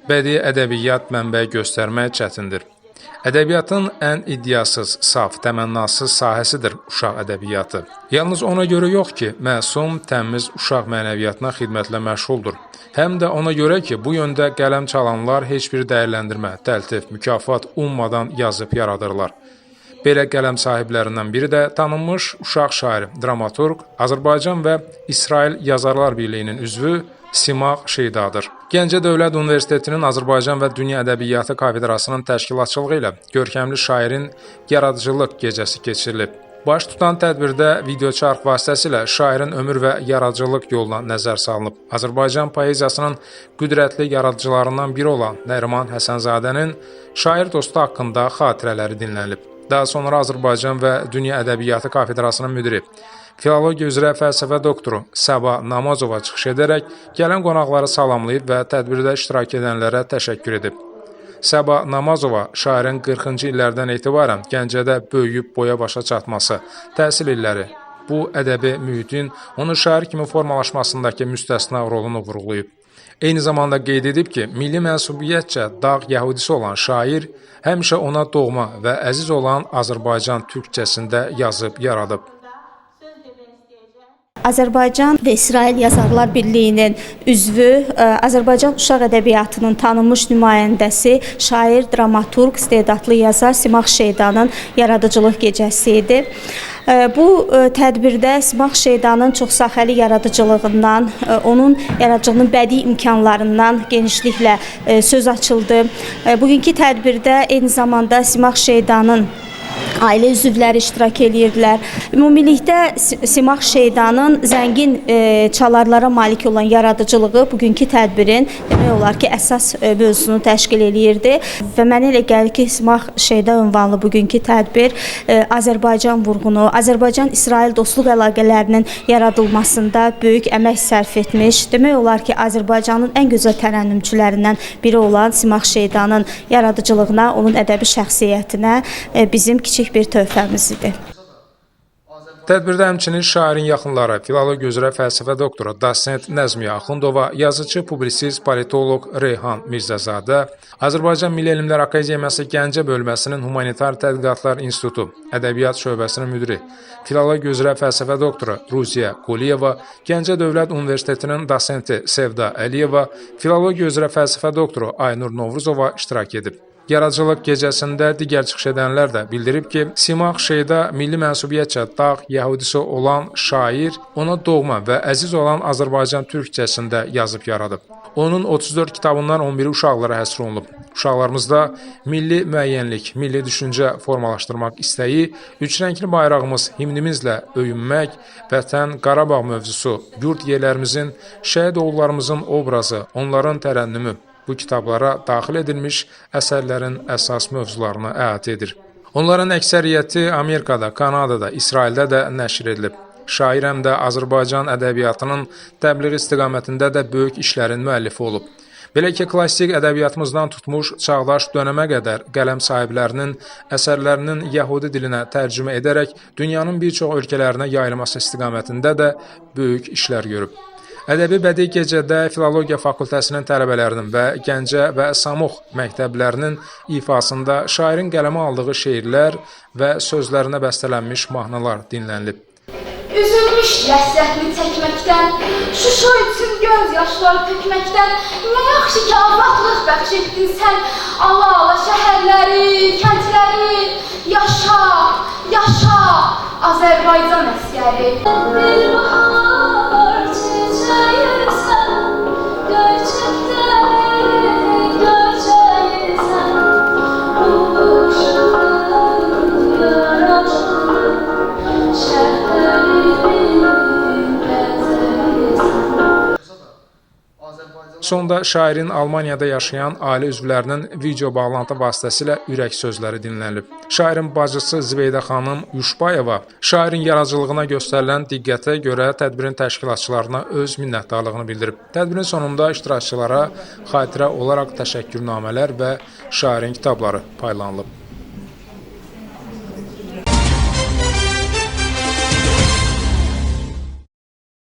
Bədii ədəbiyyat mənbəyi göstərmək çətindir. Ədəbiyyatın ən iddiasız, saf, təmənnasız sahəsidir uşaq ədəbiyyatı. Yalnız ona görə yox ki, məsum, təmiz uşaq mənəviyyatına xidmətlə məşğuldur. Həm də ona görə ki, bu yöndə qələm çalanlar heç bir dəyərləndirmə, təltif, mükafat ummadan yazıb yaradırlar. Belə qələm sahiblərindən biri də tanınmış uşaq şairi, dramaturq, Azərbaycan və İsrail Yazarlar Birliyinin üzvü Simah Şeydadır. Gəncə Dövlət Universitetinin Azərbaycan və Dünya Ədəbiyyatı Kafedrasının təşkilatçılığı ilə görkəmli şairin yaradıcılıq gecəsi keçirilib. Baş tutan tədbirdə videoçarx vasitəsilə şairin ömür və yaradıcılıq yoluna nəzər salınıb. Azərbaycan poeziyasının qüdrətli yaradıcılarından biri olan Nəriman Həsənzadənin şair dostu haqqında xatirələri dinlənilib. Daha sonra Azərbaycan və Dünya Ədəbiyyatı Kafedrasının müdiri, filologiya üzrə fəlsəfə doktoru Səba Namazova çıxış edərək gələn qonaqları salamlayıb və tədbirdə iştirak edənlərə təşəkkür edib. Səba Namazova şairin 40-cı illərdən etibarən Gəncədə böyüyüb boya başa çatması, təhsil illəri, bu ədəbi mühitin onun şair kimi formalaşmasındakı müstəsna rolunu vurğulayıb. Eyni zamanda qeyd edib ki, milli mənsubiyyətcə dağ yəhudisi olan şair həmişə ona doğma və əziz olan Azərbaycan türkçəsində yazıb yaradıb. Azərbaycan və İsrail Yazarlar Birliyinin üzvü, Azərbaycan uşaq ədəbiyyatının tanınmış nümayəndəsi, şair, dramaturq, istedadlı yazar Simah Şeydanın yaradıcılıq gecəsi idi. Bu tədbirdə Simah Şeydanın çoxsahəli yaradıcılığından, onun yaradıcılığının bədii imkanlarından genişliklə söz açıldı. Bugünkü tədbirdə eyni zamanda Simah Şeydanın ailə üzvləri iştirak edirdilər. Ümumilikdə Simah Şeydanın zəngin çalarlara malik olan yaradıcılığı bugünkü tədbirin demək olar ki, əsas mövzusunu təşkil edirdi və mənə elə gəlir ki, Simah Şeyda ünvanlı bugünkü tədbir Azərbaycan vurğunu, Azərbaycan-İsrail dostluq əlaqələrinin yaradılmasında böyük əmək sərf etmiş. Demək olar ki, Azərbaycanın ən gözəl tərənnümçülərindən biri olan Simah Şeydanın yaradıcılığına, onun ədəbi şəxsiyyətinə bizim kiçik bir töhfəmiz idi. Tədbirdə həmçinin şairin yaxınları, filologiya üzrə fəlsəfə doktoru Dosent Nəzmiyə Axundova, yazıcı, publisist, politoloq Reyhan Mirzəzadə, Azərbaycan Milli Elmlər Akademiyası Gəncə bölməsinin Humanitar Tədqiqatlar İnstitutu Ədəbiyyat şöbəsinin müdiri, filologiya üzrə fəlsəfə doktoru Ruziyə Quliyeva, Gəncə Dövlət Universitetinin dosenti Sevda Əliyeva, filologiya üzrə fəlsəfə doktoru Aynur Novruzova iştirak edib. Yaradıcılıq gecəsində digər çıxış edənlər də bildirib ki, Simah Şeyda milli mənsubiyyətcə dağ yəhudisi olan şair, ona doğma və əziz olan Azərbaycan türkçəsində yazıb yaradıb. Onun 34 kitabından 11-i uşaqlara həsr olunub. Uşaqlarımızda milli müəyyənlik, milli düşüncə formalaşdırmaq istəyi, üçrəngli bayrağımız, himnimizlə öyünmək, vətən, Qarabağ mövzusu, yurt yerlərimizin, şəhid oğullarımızın obrazı, onların tərənnümü, bu kitablara daxil edilmiş əsərlərin əsas mövzularını əhatə edir. Onların əksəriyyəti Amerikada, Kanadada, İsraildə də nəşr edilib. Şair həm də Azərbaycan ədəbiyyatının təbliğ istiqamətində də böyük işlərin müəllifi olub. Belə ki, klassik ədəbiyyatımızdan tutmuş çağdaş dönəmə qədər qələm sahiblərinin əsərlərinin yəhudi dilinə tərcümə edərək dünyanın bir çox ölkələrinə yayılması istiqamətində də böyük işlər görüb. Ədəbi bədii gecədə Filologiya Fakültəsinin tələbələrinin və Gəncə və Samux məktəblərinin ifasında şairin qələmə aldığı şeirlər və sözlərinə bəstələnmiş mahnılar dinlənilib. Üzülmüş ləzzətini çəkməkdən, Şuşa üçün göz yaşları tökməkdən, nə yaxşı ki, abadlıq bəxş etdin sən, ala-ala şəhərləri, kəndləri, yaşa, yaşa, Azərbaycan əsgəri. Bir bahar çiçəyisən, gerçəkdən gerçəyisən, uşağın yaraşır, şəhərimin bəzəyisən. Sonda şairin Almaniyada yaşayan ailə üzvlərinin video bağlantı vasitəsilə ürək sözləri dinlənilib. Şairin bacısı Zibeydə xanım Yuşbayeva şairin yaradıcılığına göstərilən diqqətə görə tədbirin təşkilatçılarına öz minnətdarlığını bildirib. Tədbirin sonunda iştirakçılara xatirə olaraq təşəkkürnamələr və şairin kitabları paylanılıb.